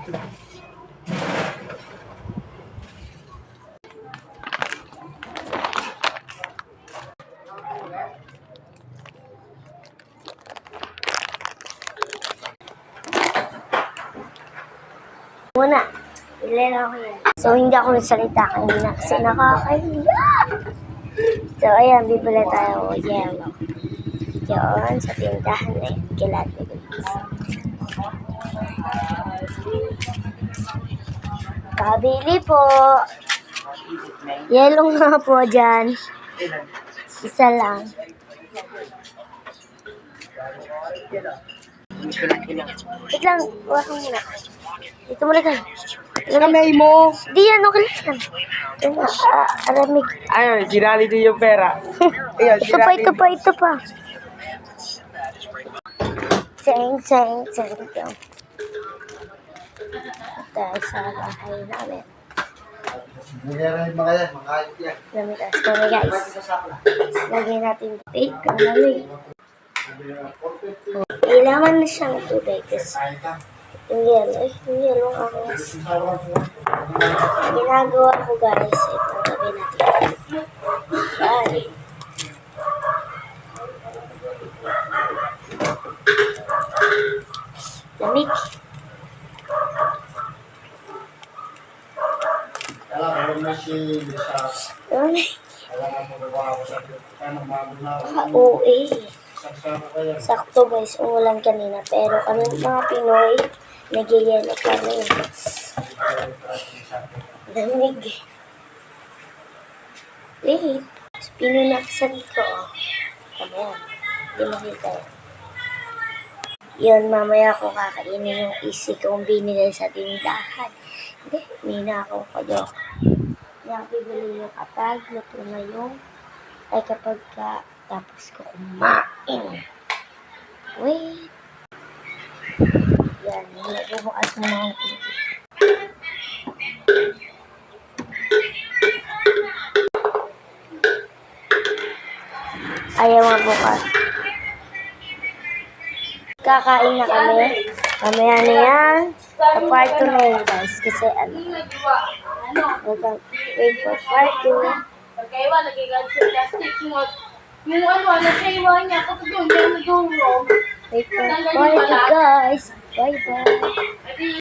Muna, ilan ako yan. So, hindi ako nagsalita kanina kasi nakakahiya. So, ayan, bibili tayo yellow. Yun, sa tindahan na yun. Kailan kabili po. Yellow nga po dyan. Isa lang. Wait lang, huwag mo muna. Ito muna ka. Kamay mo. Di yan, okay lang. Aramig. Ayun, sinali din yung pera. Ayun, Ito pa. Tseng. Dahil sa bahay namin. Lamig as kami guys. Lagyan natin bake. Ang lamig. Kailangan na siyang tubig. Yung yellow ang ginagawa ko guys. Ito, lagyan natin. Yan. Lamig. OA. Sakto guys, umulan kanina. Pero kami mga Pinoy, nag-yellow pa rin. Lamig. Late. Pinunaksan ko. Kamaya. Hindi makita yan. Yun, mamaya ko kakainin yung isi kong binili sa tindahan. Hindi na ako kadok. Yung bibili yung kapag luto na yung kapag tapos ko kumain. Wait. Yan, bubukas mo mga ayaw mabukas. Kakain na kami. Mamaya na yan. Sa part 2 na yun guys. Kasi wait for part 2. Pagkaiwa, nagigad sa plastic. Yung nagkaiwa niya, kapag yun, yung nag-go wrong. Wait for part 2 guys. Bye bye.